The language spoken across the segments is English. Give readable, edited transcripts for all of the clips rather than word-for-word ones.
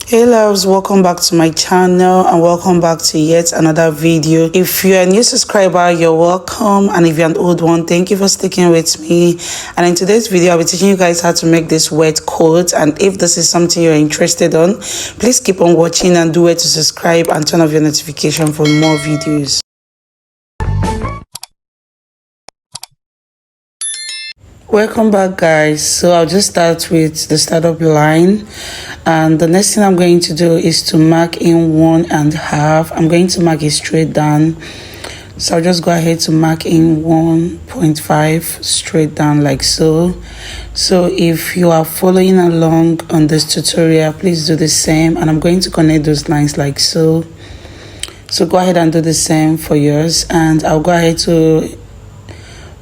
Hey loves, welcome back to my channel and welcome back to yet another video. If you're a new subscriber, you're welcome, and if you're an old one, thank you for sticking with me. And in today's video, I'll be teaching you guys how to make this wet coat, and if this is something you're interested on, please keep on watching and do it to subscribe and turn off your notification for more videos. Welcome back, guys. So I'll just start with the startup line, and the next thing I'm going to do is to mark in 1.5. I'm going to mark it straight down, so I'll just go ahead to mark in 1.5 straight down like so. So if you are following along on this tutorial, please do the same, and I'm going to connect those lines like so. So go ahead and do the same for yours, and I'll go ahead to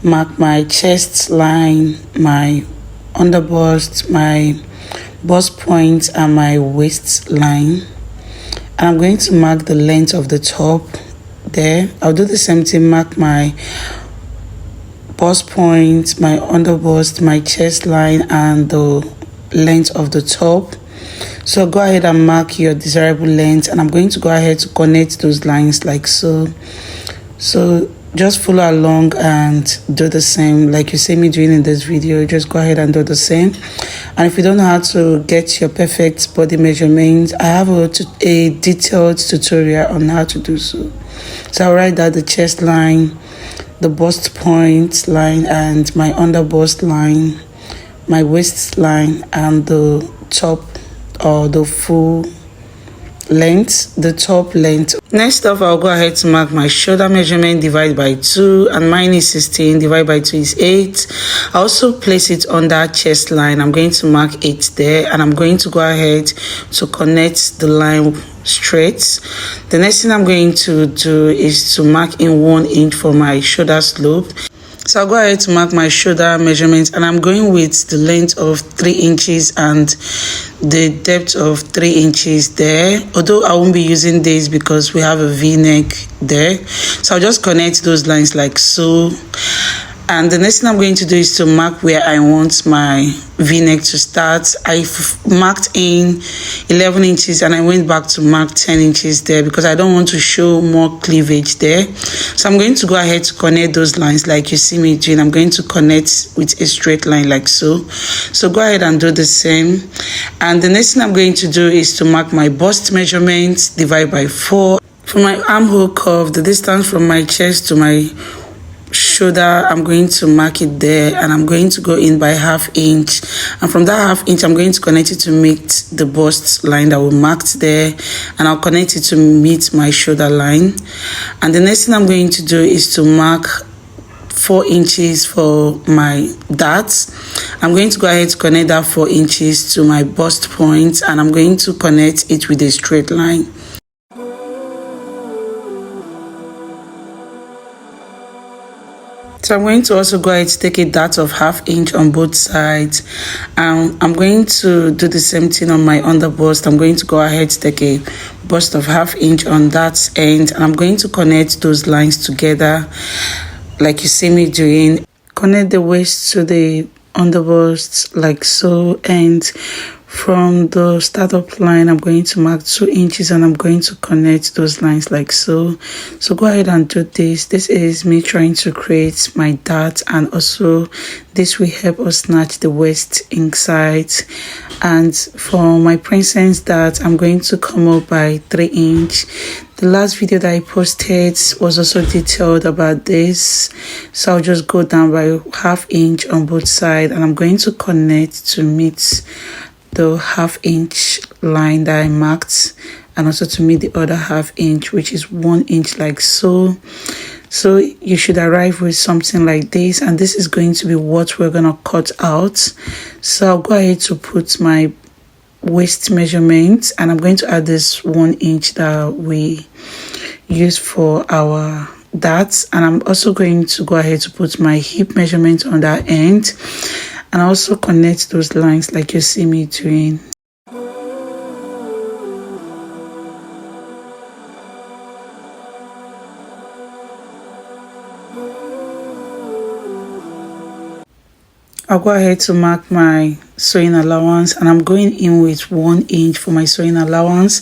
mark my chest line, my underbust, my bust point, and my waist line. And I'm going to mark the length of the top there. I'll do the same thing, mark my bust point, my underbust, my chest line, and the length of the top. So go ahead and mark your desirable length, and I'm going to go ahead to connect those lines like so. So just follow along and do the same like you see me doing in this video. Just go ahead and do the same. And if you don't know how to get your perfect body measurements, I have a detailed tutorial on how to do so. So I'll write that the chest line, the bust point line, and my under bust line, my waist line, and the top or the full length, the top length. Next up, I'll go ahead to mark my shoulder measurement, divide by 2, and mine is 16, divide by 2 is 8. I also place it under chest line. I'm going to mark 8 there, and I'm going to go ahead to connect the line straight. The next thing I'm going to do is to mark in 1 inch for my shoulder slope. So I'll go ahead to mark my shoulder measurements, and I'm going with the length of 3 inches and the depth of 3 inches there, although I won't be using this because we have a v-neck there. So I'll just connect those lines like so. And the next thing I'm going to do is to mark where I want my v-neck to start. I've marked in 11 inches and I went back to mark 10 inches there because I don't want to show more cleavage there. So I'm going to go ahead to connect those lines like you see me doing. I'm going to connect with a straight line like so. So go ahead and do the same. And the next thing I'm going to do is to mark my bust measurement, divide by 4. For my armhole curve, the distance from my chest to my shoulder, I'm going to mark it there, and I'm going to go in by ½ inch, and from that ½ inch I'm going to connect it to meet the bust line that we marked there, and I'll connect it to meet my shoulder line. And the next thing I'm going to do is to mark 4 inches for my darts. I'm going to go ahead to connect that 4 inches to my bust point, and I'm going to connect it with a straight line. So I'm going to also go ahead to take a dart of ½ inch on both sides, and I'm going to do the same thing on my underbust. I'm going to go ahead to take a bust of ½ inch on that end, and I'm going to connect those lines together like you see me doing. Connect the waist to the underbust like so, and from the startup line I'm going to mark 2 inches, and I'm going to connect those lines like so. So go ahead and do this. This is me trying to create my dart, and also this will help us snatch the waist inside. And for my princess dart, I'm going to come up by 3 inch. The last video that I posted was also detailed about this, so I'll just go down by ½ inch on both sides, and I'm going to connect to meet the ½ inch line that I marked, and also to meet the other ½ inch, which is 1 inch like so. So you should arrive with something like this, and this is going to be what we're gonna cut out. So I'll go ahead to put my waist measurement, and I'm going to add this 1 inch that we use for our darts, and I'm also going to go ahead to put my hip measurement on that end, and also connect those lines like you see me doing. I'll go ahead to mark my sewing allowance, and I'm going in with 1 inch for my sewing allowance,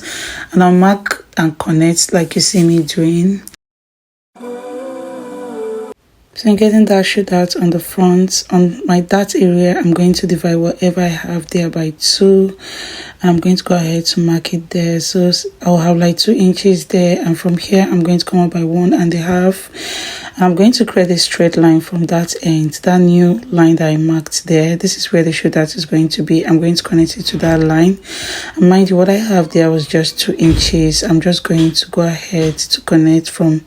and I'll mark and connect like you see me doing. So I'm getting that shoot out on the front. On my dart area, I'm going to divide whatever I have there by 2, and I'm going to go ahead to mark it there. So I'll have like 2 inches there, and from here I'm going to come up by 1.5, and I'm going to create a straight line from that end, that new line that I marked there. This is where the shoot out is going to be. I'm going to connect it to that line, and mind you, what I have there was just 2 inches. I'm just going to go ahead to connect from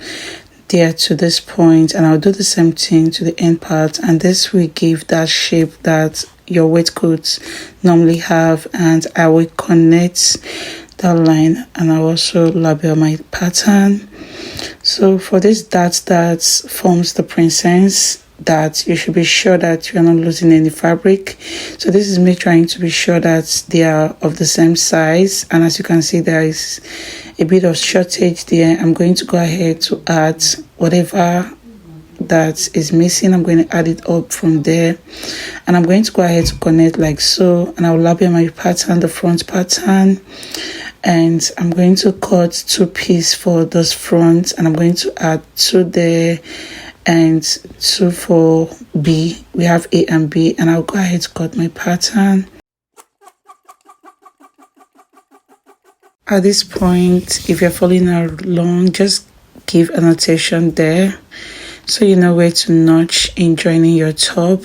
there to this point, and I'll do the same thing to the end part, and this will give that shape that your waistcoats normally have. And I will connect that line, and I'll also label my pattern. So for this dart that forms the princess, that you should be sure that you're not losing any fabric. So this is me trying to be sure that they are of the same size, and as you can see, there is a bit of shortage there. I'm going to go ahead to add whatever that is missing. I'm going to add it up from there, and I'm going to go ahead to connect like so, and I'll label my pattern, the front pattern, and I'm going to cut 2 pieces for this front, and I'm going to add 2 there and 2 for B. We have A and B, and I'll go ahead to cut my pattern. At this point, if you're following along, just give a notation there so you know where to notch in joining your top.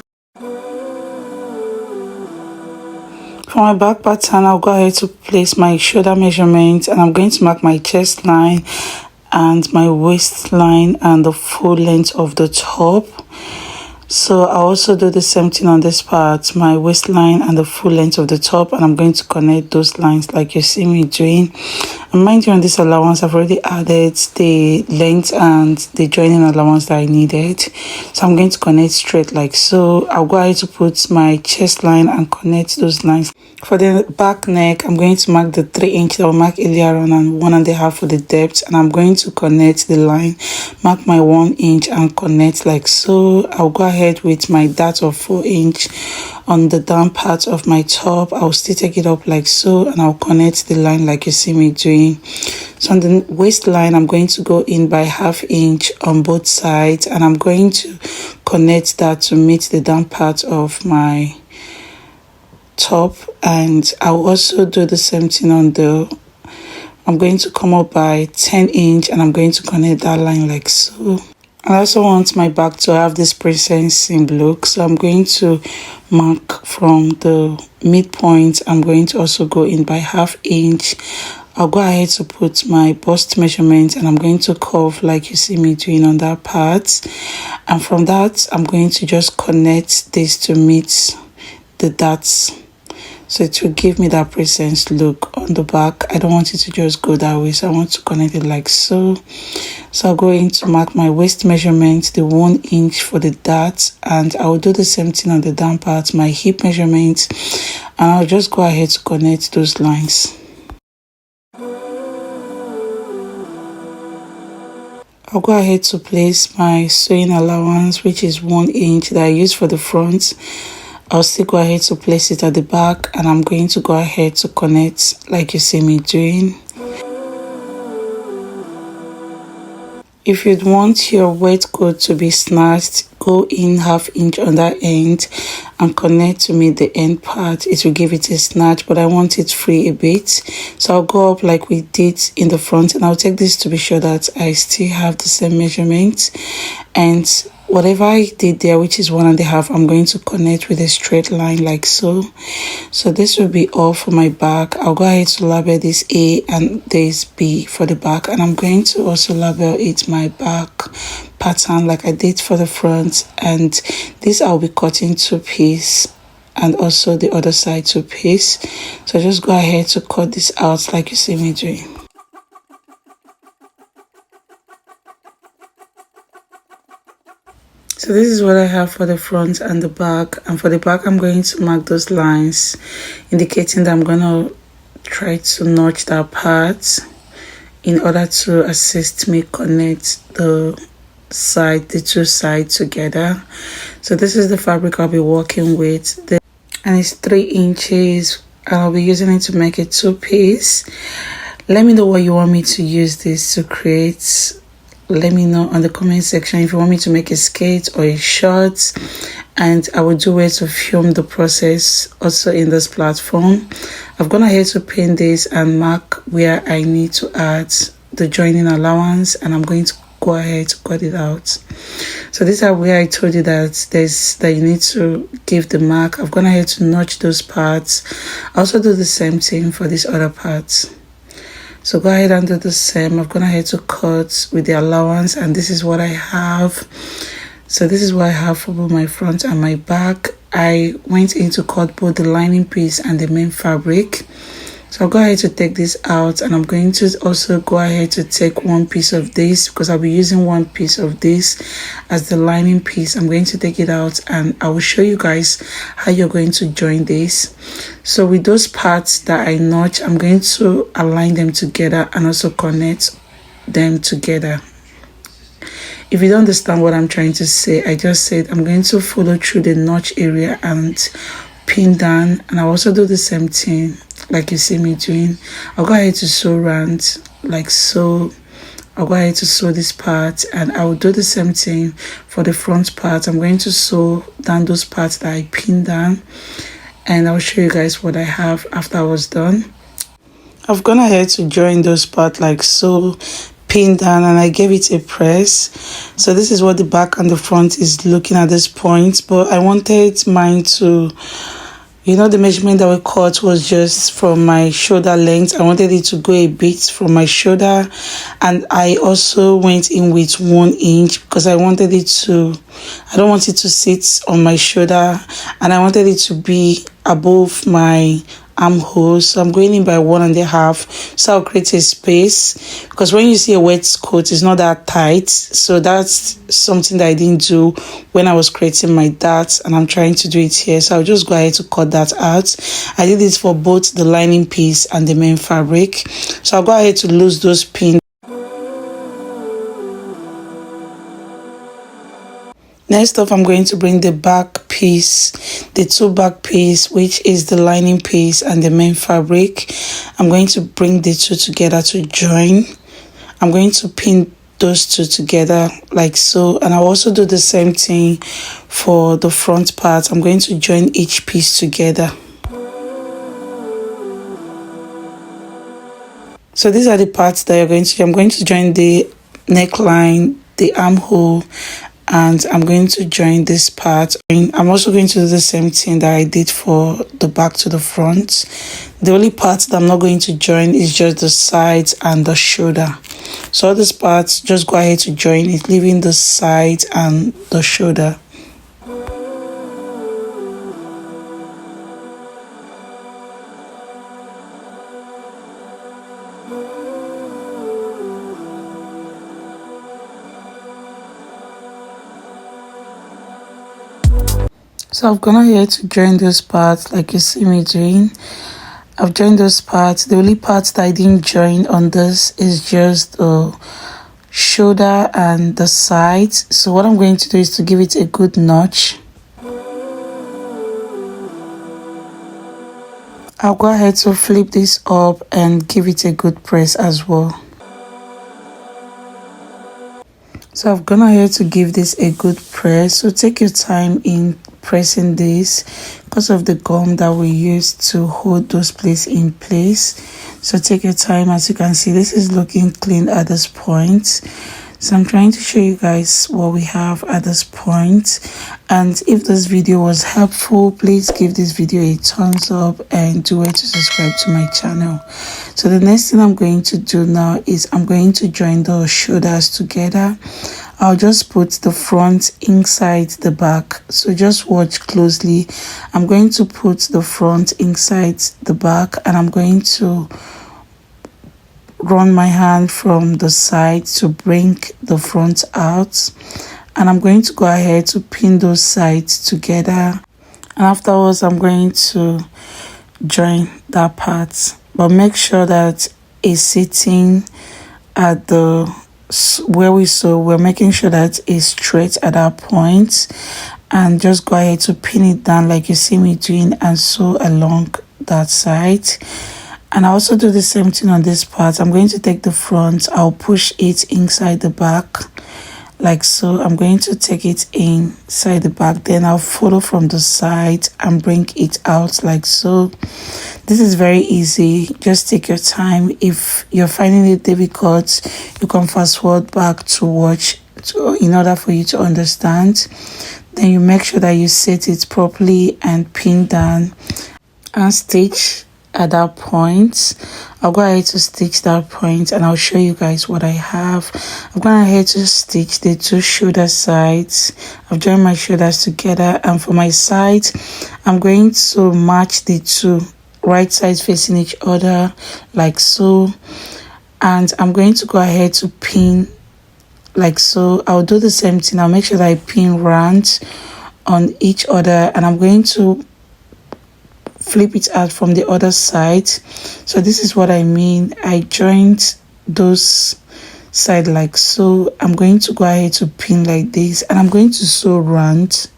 For my back pattern, I'll go ahead to place my shoulder measurement, and I'm going to mark my chest line and my waistline and the full length of the top. So I also do the same thing on this part, my waistline and the full length of the top, and I'm going to connect those lines like you see me doing. And mind you, on this allowance, I've already added the length and the joining allowance that I needed. So I'm going to connect straight like so. I'll go ahead to put my chest line and connect those lines. For the back neck, I'm going to mark the 3 inch that I marked earlier on, and 1.5 for the depth, and I'm going to connect the line, mark my 1 inch and connect like so. I'll go ahead with my dart of 4 inch on the down part of my top. I'll still take it up like so, and I'll connect the line like you see me doing. So on the waistline, I'm going to go in by 1/2 inch on both sides, and I'm going to connect that to meet the down part of my top. And I'll also do the same thing on the, I'm going to come up by 10 inch, and I'm going to connect that line like so. I also want my back to have this princess seam look, so I'm going to mark from the midpoint. I'm going to also go in by 1/2 inch. I'll go ahead to put my bust measurement, and I'm going to curve like you see me doing on that part. And from that, I'm going to just connect this to meet the darts, so it will give me that princess look on the back. I don't want it to just go that way, so I want to connect it like so. So I'll go in to mark my waist measurement, the 1 inch for the dart, and I'll do the same thing on the down part, my hip measurement, and I'll just go ahead to connect those lines. I'll go ahead to place my sewing allowance, which is 1 inch that I use for the front. I'll still go ahead to place it at the back, and I'm going to go ahead to connect like you see me doing. If you'd want your waistcoat to be snatched, go in 1/2 inch on that end and connect to meet the end part. It will give it a snatch, but I want it free a bit. So I'll go up like we did in the front, and I'll take this to be sure that I still have the same measurement. And whatever I did there, which is 1.5, I'm going to connect with a straight line like so. So this will be all for my back. I'll go ahead to label this A and this B for the back, and I'm going to also label it my back pattern like I did for the front. And this I'll be cutting 2 pieces, and also the other side 2 pieces. So just go ahead to cut this out like you see me doing. So this is what I have for the front and the back. And for the back, I'm going to mark those lines, indicating that I'm going to try to notch that part in order to assist me connect the side, the two sides together. So this is the fabric I'll be working with, and it's 3 inches, and I'll be using it to make a 2-piece. Let me know what you want me to use this to create. Let me know on the comment section if you want me to make a skirt or a short, and I will do where to film the process also in this platform. I've gone ahead to pin this and mark where I need to add the joining allowance, and I'm going to go ahead to cut it out. So these are where I told you that you need to give the mark. I've gone ahead to notch those parts. I also do the same thing for these other parts. So go ahead and do the same. I've gone ahead to cut with the allowance, and this is what I have. So this is what I have for both my front and my back. I went in to cut both the lining piece and the main fabric. So I'll go ahead to take this out, and I'm going to also go ahead to take one piece of this, because I'll be using one piece of this as the lining piece. I'm going to take it out, and I will show you guys how you're going to join this. So with those parts that I notch, I'm going to align them together and also connect them together. If you don't understand what I'm trying to say, I just said I'm going to follow through the notch area and pin down, and I'll also do the same thing like you see me doing. I'll go ahead to sew round like so. I'll go ahead to sew this part, and I will do the same thing for the front part. I'm going to sew down those parts that I pinned down, and I'll show you guys what I have after I was done. I've gone ahead to join those parts like so, pinned down, and I gave it a press. So this is what the back and the front is looking at this point, but I wanted mine to, you know, the measurement that we cut was just from my shoulder length. I wanted it to go a bit from my shoulder, and I also went in with 1 inch because I don't want it to sit on my shoulder, and I wanted it to be above my armhole. So I'm going in by 1.5, so I'll create a space, because when you see a waistcoat, it's not that tight. So that's something that I didn't do when I was creating my darts, and I'm trying to do it here. So I'll just go ahead to cut that out. I did this for both the lining piece and the main fabric. So I'll go ahead to lose those pins. Next up, I'm going to bring the back piece, the 2 back piece, which is the lining piece and the main fabric. I'm going to bring the 2 together to join. I'm going to pin those 2 together like so, and I'll also do the same thing for the front part. I'm going to join each piece together. So these are the parts that you're going to do. I'm going to join the neckline, the armhole, and I'm going to join this part. I'm also going to do the same thing that I did for the back to the front. The only part that I'm not going to join is just the sides and the shoulder. So all these parts, just go ahead to join it, leaving the side and the shoulder. So I've gone ahead to join those parts like you see me doing. I've joined those parts. The only parts that I didn't join on this is just the shoulder and the sides. So what I'm going to do is to give it a good notch. I'll go ahead to flip this up and give it a good press as well. So I've gone ahead to give this a good press. So take your time in pressing this because of the gum that we use to hold those plates in place. So take your time. As you can see, this is looking clean at this point. So I'm trying to show you guys what we have at this point. And if this video was helpful, please give this video a thumbs up and do it to subscribe to my channel. So the next thing I'm going to do now is I'm going to join the shoulders together. I'll just put the front inside the back. So just watch closely. I'm going to put the front inside the back, and I'm going to run my hand from the side to bring the front out, and I'm going to go ahead to pin those sides together, and afterwards I'm going to join that part, but make sure that it's sitting at the where we sew, we're making sure that it's straight at that point, and just go ahead to pin it down like you see me doing and sew along that side. And I also do the same thing on this part. I'm going to take the front, I'll push it inside the back like so. I'm going to take it inside the back, then I'll follow from the side and bring it out like so. This is very easy, just take your time. If you're finding it difficult, you can fast forward back to watch in order for you to understand. Then you make sure that you set it properly and pin down and stitch at that point. I'll go ahead to stitch that point and I'll show you guys what I have. I'm going ahead to stitch the two shoulder sides. I've joined my shoulders together, and for my side I'm going to match the two right sides facing each other like so, and I'm going to go ahead to pin like so. I'll do the same thing. I'll make sure that I pin round on each other, and I'm going to flip it out from the other side. So this is what I mean. I joined those side like so. I'm going to go ahead to pin like this, and I'm going to sew round.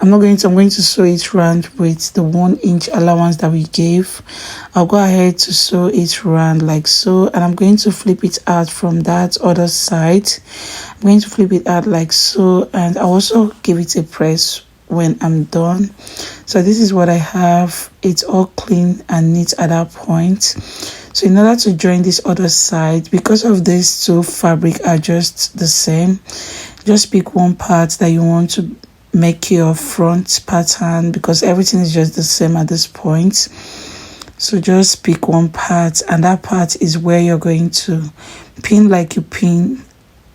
I'm going to sew it round with the 1 inch allowance that we gave. I'll go ahead to sew it round like so, and I'm going to flip it out from that other side. I'm going to flip it out like so, and I'll also give it a press when I'm done. So this is what I have. It's all clean and neat at that point. So in order to join this other side, because of these two fabric are just the same, just pick one part that you want to make your front pattern, because everything is just the same at this point. So just pick one part, and that part is where you're going to pin like you pin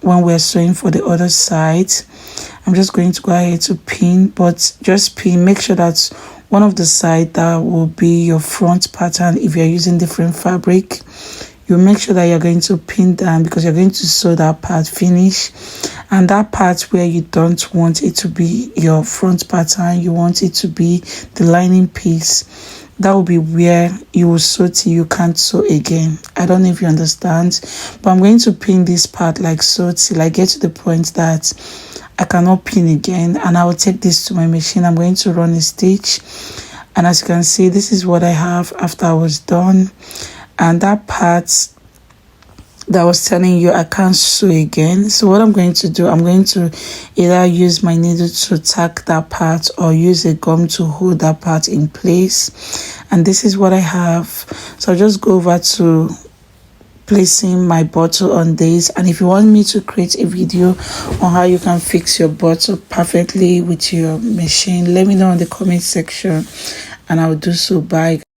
when we're sewing for the other side. I'm just going to go ahead to pin, but just pin, make sure that one of the side that will be your front pattern. If you're using different fabric, you make sure that you're going to pin down, because you're going to sew that part finish, and that part where you don't want it to be your front pattern, you want it to be the lining piece, that will be where you will sew till you can't sew again. I don't know if you understand, but I'm going to pin this part like so till I get to the point that I cannot pin again, and I will take this to my machine. I'm going to run a stitch, and as you can see, this is what I have after I was done. And that part that I was telling you I can't sew again, so what I'm going to do, I'm going to either use my needle to tack that part or use a gum to hold that part in place. And this is what I have. So I'll just go over to placing my bottle on this, and if you want me to create a video on how you can fix your bottle perfectly with your machine, let me know in the comment section and I'll do so. Bye.